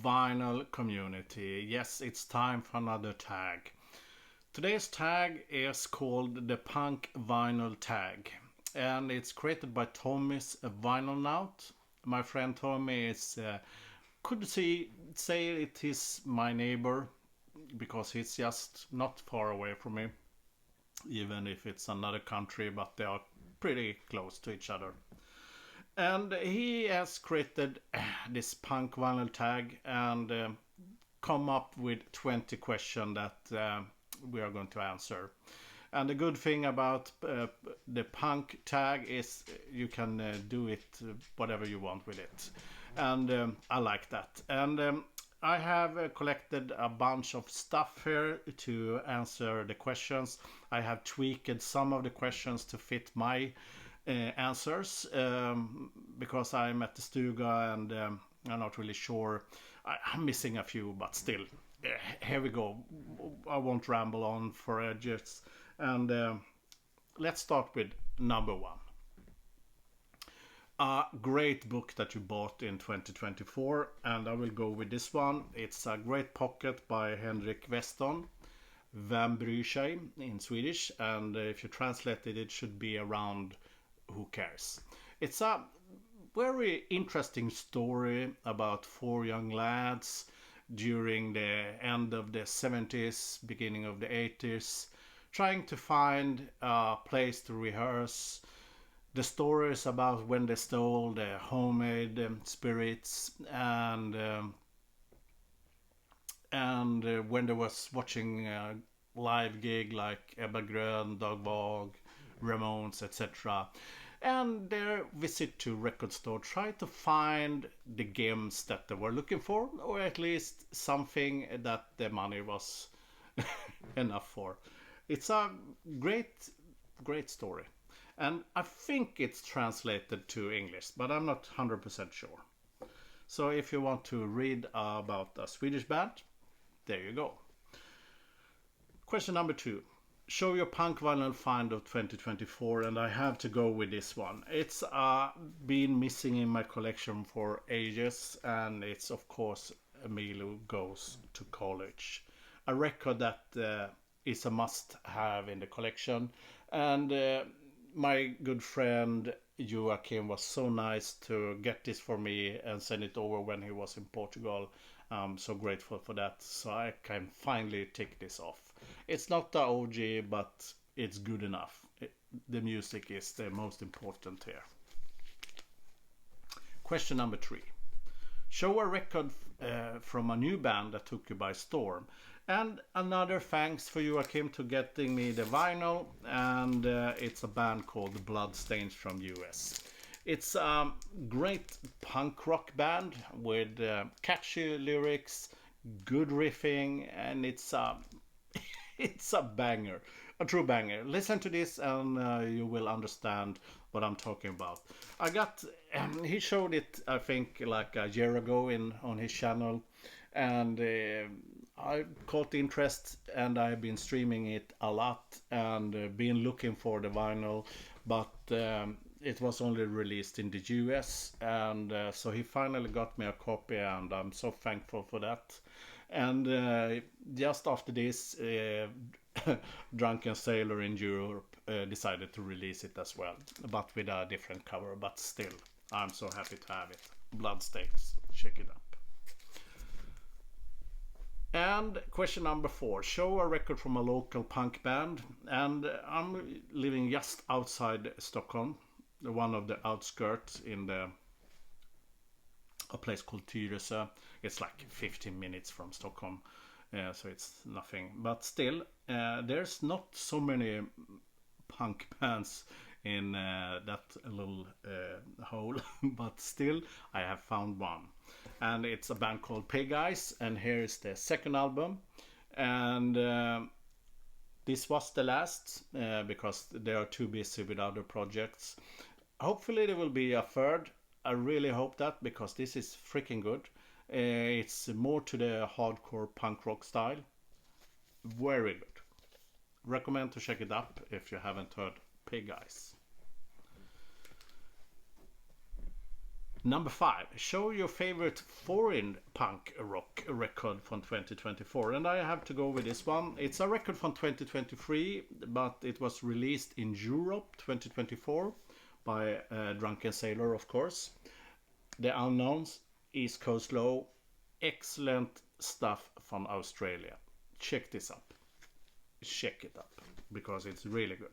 vinyl community. Yes, it's time for another tag. Today's tag is called the punk vinyl tag, and it's created by Tommy's Vinyl Nout. My friend Tommy is could say it is my neighbor because he's just not far away from me, even if it's another country, but they are pretty close to each other. And he has created this punk vinyl tag and come up with 20 questions that we are going to answer. And the good thing about the punk tag is you can do it whatever you want with it. And I like that. And I have collected a bunch of stuff here to answer the questions. I have tweaked some of the questions to fit my answers because I'm at the stuga and I'm not really sure. I'm missing a few, but still, here we go. I won't ramble on for ages. And let's start with number one. A great book that you bought in 2024, and I will go with this one. It's a great pocket by Henrik Weston. Vem bryr sig in Swedish, and if you translate it, it should be around who cares. It's a very interesting story about four young lads during the end of the 70s, beginning of the 80s, trying to find a place to rehearse. The story is about when they stole the homemade spirits and when they was watching a live gig like Ebba Grön, Dag Bag, Ramones, etc. And their visit to record store tried to find the games that they were looking for, or at least something that the money was enough for. It's a great story. And I think it's translated to English, but I'm not 100% sure. So if you want to read about a Swedish band, there you go. Question number 2. Show your punk vinyl find of 2024, and I have to go with this one. It's been missing in my collection for ages, and it's of course Emilio Goes to College. A record that is a must-have in the collection, and my good friend Joachim was so nice to get this for me and send it over when he was in Portugal. I'm so grateful for that, so I can finally take this off. It's not the OG, but it's good enough. The music is the most important here. Question number 3. Show a record from a new band that took you by storm. And another thanks for Joachim to getting me the vinyl, and it's a band called the Bloodstains from US. It's a great punk rock band with catchy lyrics, good riffing, and it's it's a banger, a true banger. Listen to this and you will understand what I'm talking about. He showed it, I think, like a year ago on his channel, and I caught interest, and I've been streaming it a lot and been looking for the vinyl, but it was only released in the US, and so he finally got me a copy, and I'm so thankful for that. And just after this, Drunken Sailor in Europe decided to release it as well, but with a different cover, but still, I'm so happy to have it. Bloodstains, check it out. And question number 4. Show a record from a local punk band. And I'm living just outside Stockholm, one of the outskirts in a place called Tyresö. It's like 15 minutes from Stockholm, so it's nothing. But still, there's not so many punk bands in that little hole, but still, I have found one. And it's a band called Pig Eyes, and here is the second album. And this was the last because they are too busy with other projects. Hopefully there will be a third. I really hope that, because this is freaking good. It's more to the hardcore punk rock style. Very good. Recommend to check it up if you haven't heard Pig Eyes. Number 5, show your favorite foreign punk rock record from 2024. And I have to go with this one. It's a record from 2023, but it was released in Europe 2024 by Drunken Sailor, of course. The Unknowns, East Coast Low, excellent stuff from Australia. Check this up. Check it up, because it's really good.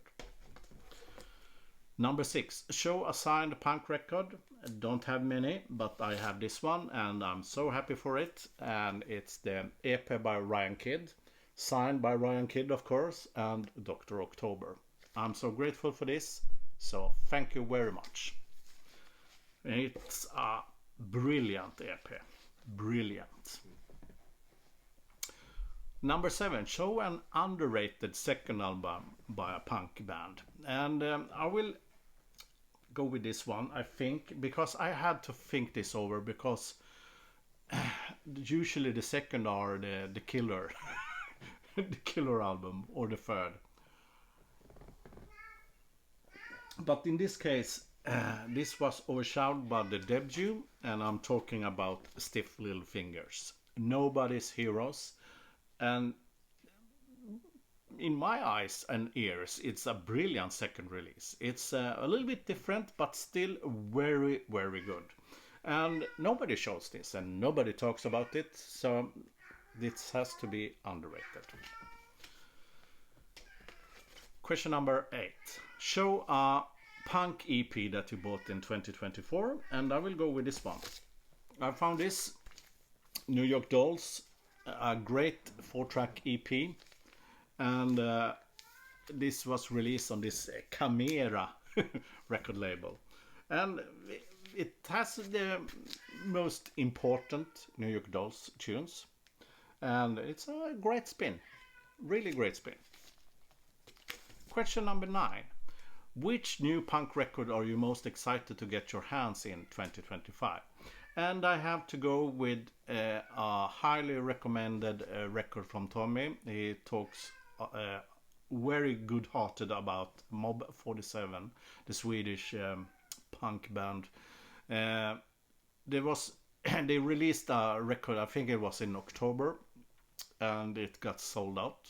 Number 6, show a signed punk record. I don't have many, but I have this one and I'm so happy for it. And it's the EP by Ryan Kidd, signed by Ryan Kidd, of course, and Dr. October. I'm so grateful for this, so thank you very much. It's a brilliant EP. Brilliant. Number 7, show an underrated second album by a punk band. And I will go with this one, I think, because I had to think this over, because usually the second are the killer the killer album, or the third. But in this case, this was overshadowed by the debut, and I'm talking about Stiff Little Fingers, Nobody's Heroes. And in my eyes and ears, it's a brilliant second release. It's a little bit different, but still very, very good. And nobody shows this, and nobody talks about it, so this has to be underrated. Question number 8. Show a punk EP that you bought in 2024, and I will go with this one. I found this New York Dolls, a great 4-track EP. And this was released on this Camera record label. And it has the most important New York Dolls tunes. And it's a great spin. Really great spin. Question number 9. Which new punk record are you most excited to get your hands in 2025? And I have to go with a highly recommended record from Tommy. He talks very good-hearted about Mob 47, the Swedish punk band. They released a record, I think it was in October, and it got sold out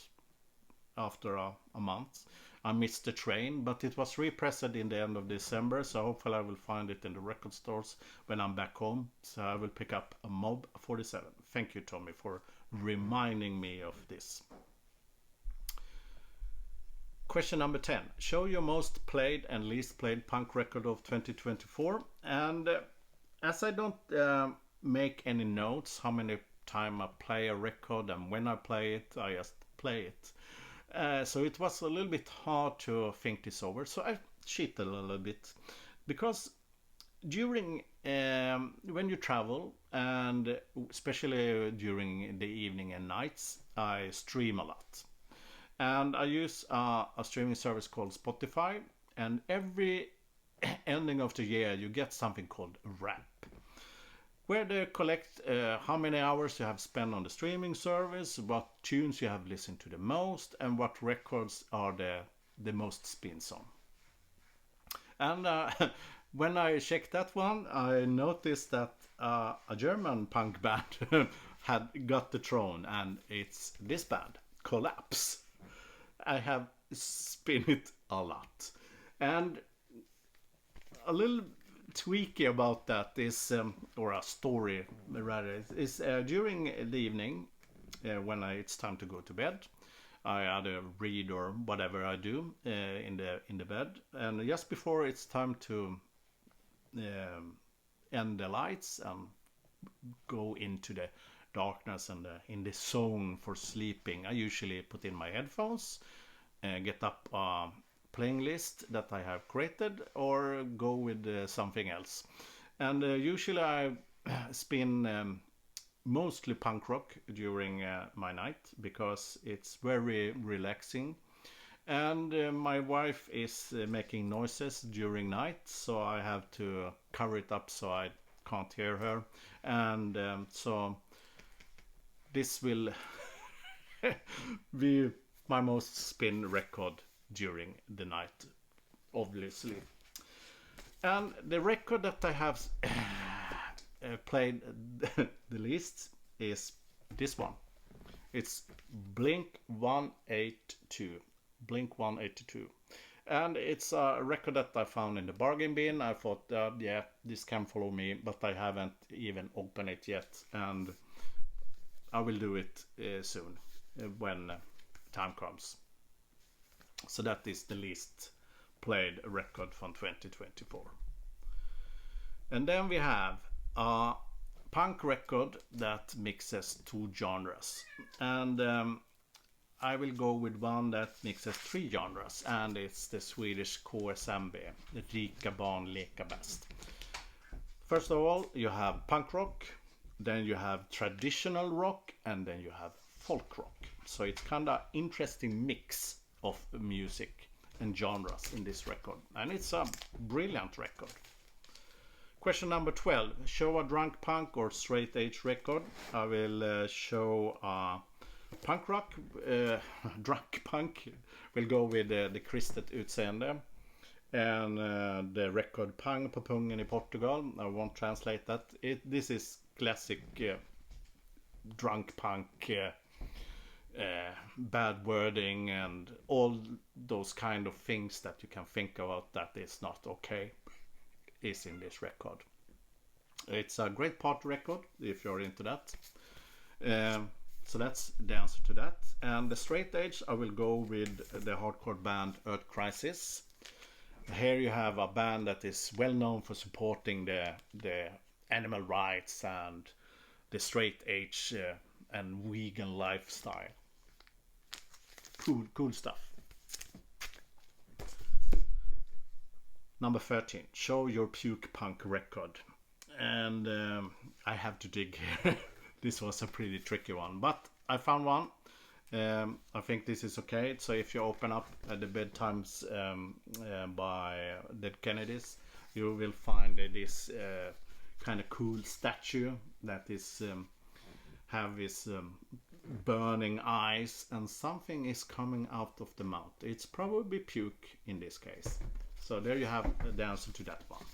after a month. I missed the train, but it was repressed in the end of December, so hopefully I will find it in the record stores when I'm back home. So I will pick up a Mob 47. Thank you, Tommy, for reminding me of this. Question number 10. Show your most played and least played punk record of 2024. And as I don't make any notes how many times I play a record and when I play it, I just play it. So it was a little bit hard to think this over. So I cheated a little bit. Because during when you travel, and especially during the evening and nights, I stream a lot. And I use a streaming service called Spotify. And every ending of the year, you get something called Wrap, where they collect how many hours you have spent on the streaming service, what tunes you have listened to the most, and what records are the most spins on. And when I checked that one, I noticed that a German punk band had got the throne, and it's this band, Collapse. I have spin it a lot. And a little tweaky about that is, or a story rather, is during the evening when it's time to go to bed, I either read or whatever I do in the bed, and just before it's time to end the lights and go into the darkness and in the zone for sleeping, I usually put in my headphones, get up a playing list that I have created, or go with something else. And usually I spin mostly punk rock during my night, because it's very relaxing. And my wife is making noises during night, so I have to cover it up so I can't hear her. And so this will be my most spin record during the night, obviously. And the record that I have played the least is this one. It's Blink 182. Blink 182. And it's a record that I found in the bargain bin. I thought, yeah, this can follow me, but I haven't even opened it yet. And I will do it soon when time comes. So that is the least played record from 2024. And then we have a punk record that mixes two genres. And I will go with one that mixes three genres, and it's the Swedish KSMB, the Rika Barn Leka Bäst. First of all, you have punk rock, then you have traditional rock, and then you have folk rock. So it's kind of interesting mix of music and genres in this record, and it's a brilliant record. Question number 12, show a drunk punk or straight edge record. I will show punk rock, drunk punk. We'll go with the Kristet Utseende. And the record Pang på pungen i Portugal. I won't translate that. This is classic drunk punk, bad wording and all those kind of things that you can think about that is not okay is in this record. It's a great party record if you're into that. So that's the answer to that. And the straight edge, I will go with the hardcore band Earth Crisis. Here you have a band that is well known for supporting the animal rights and the straight edge and vegan lifestyle. Cool stuff. Number 13, show your puke punk record. And I have to dig here. This was a pretty tricky one, but I found one. I think this is okay. So if you open up the bedtimes by Dead Kennedys, you will find this kind of cool statue that is have his burning eyes, and something is coming out of the mouth. It's probably puke in this case. So there you have the answer to that one.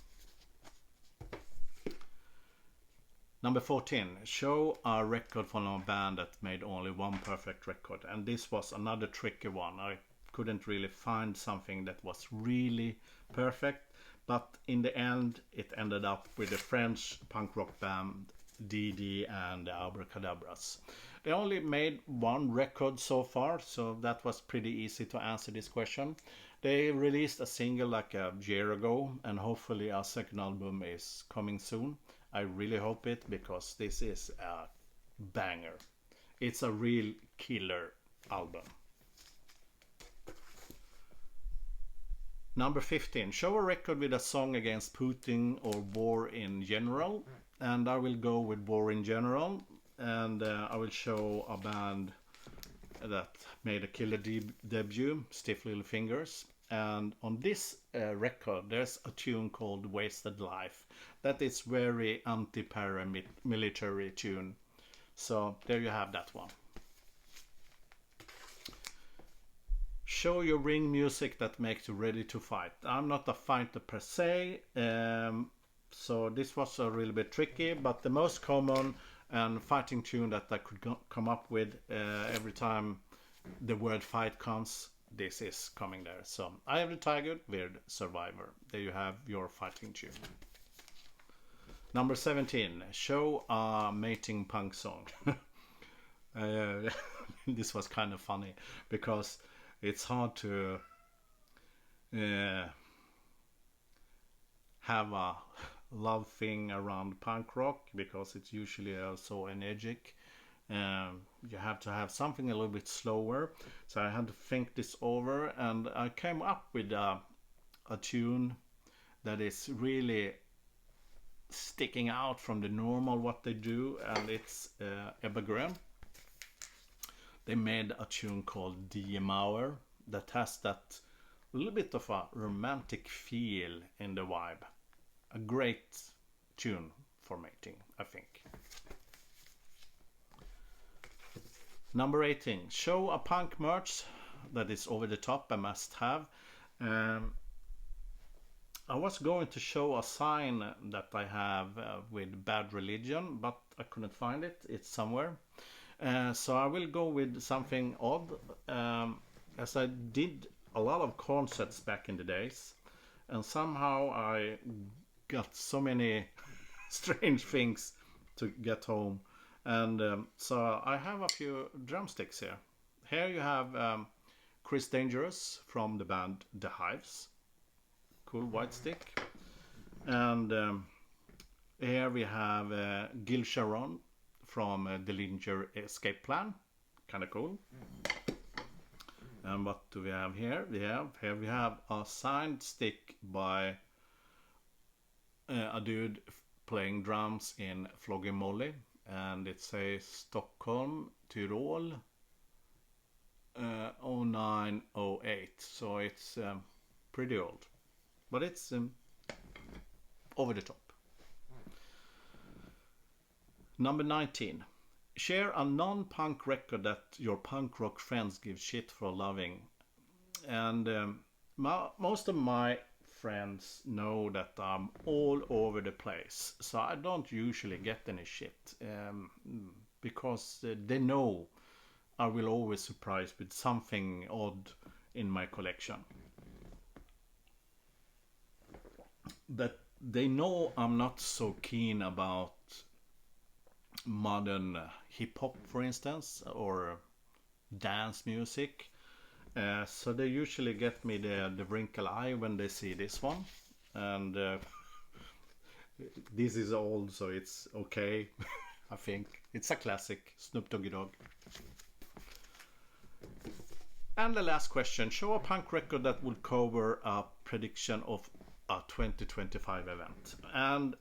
Number 14, show a record from a band that made only one perfect record. And this was another tricky one. I couldn't really find something that was really perfect. But in the end, it ended up with the French punk rock band DD and the Abracadabras. They only made one record so far, so that was pretty easy to answer this question. They released a single like a year ago, and hopefully a second album is coming soon. I really hope it, because this is a banger. It's a real killer album. Number 15, show a record with a song against Putin or war in general. And I will go with war in general. And I will show a band that made a killer debut, Stiff Little Fingers. And on this record, there's a tune called Wasted Life. That is very anti-paramilitary tune. So there you have that one. Show your ring music that makes you ready to fight. I'm not a fighter per se, so this was a little bit tricky, but the most common and fighting tune that I could come up with every time the word fight comes, this is coming there. So I Have the Tiger with Survivor. There you have your fighting tune. Number 17, show a mating punk song. This was kind of funny because it's hard to have a love thing around punk rock because it's usually so energetic. You have to have something a little bit slower. So I had to think this over, and I came up with a tune that is really sticking out from the normal what they do, and it's Ebba Grön. They made a tune called Die Mauer that has that little bit of a romantic feel in the vibe. A great tune for mating, I think. Number 18, show a punk merch that is over the top, a must have. I was going to show a sign that I have with Bad Religion, but I couldn't find it. It's somewhere. So I will go with something odd, as I did a lot of concerts back in the days, and somehow I got so many strange things to get home, and so I have a few drumsticks here. Here you have Chris Dangerous from the band The Hives, cool white stick, and here we have Gil Sharon from the Dillinger Escape Plan, kind of cool. And what do we have here? We have a signed stick by a dude playing drums in Flogging Molly, and it says Stockholm, Tyrol, 0908. So it's pretty old, but it's over the top. Number 19. Share a non-punk record that your punk rock friends give shit for loving. And most of my friends know that I'm all over the place, so I don't usually get any shit, because they know I will always surprise with something odd in my collection. But they know I'm not so keen about modern hip hop, for instance, or dance music. So they usually get me the wrinkle eye when they see this one, and this is old, so it's okay. I think it's a classic, Snoop Doggy Dogg. And the last question: show a punk record that would cover a prediction of a 2025 event. And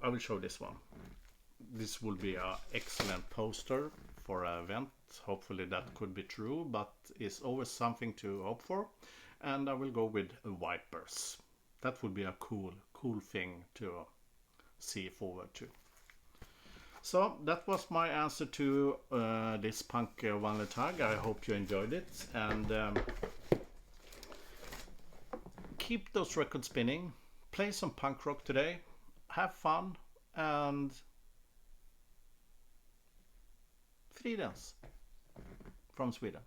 I will show this one. This will be an excellent poster for an event. Hopefully that could be true, but it's always something to hope for. And I will go with Vipers. That would be a cool thing to see forward to. So that was my answer to this punk vinyltag. I hope you enjoyed it, and keep those records spinning. Play some punk rock today. Have fun, and Fridens from Sweden.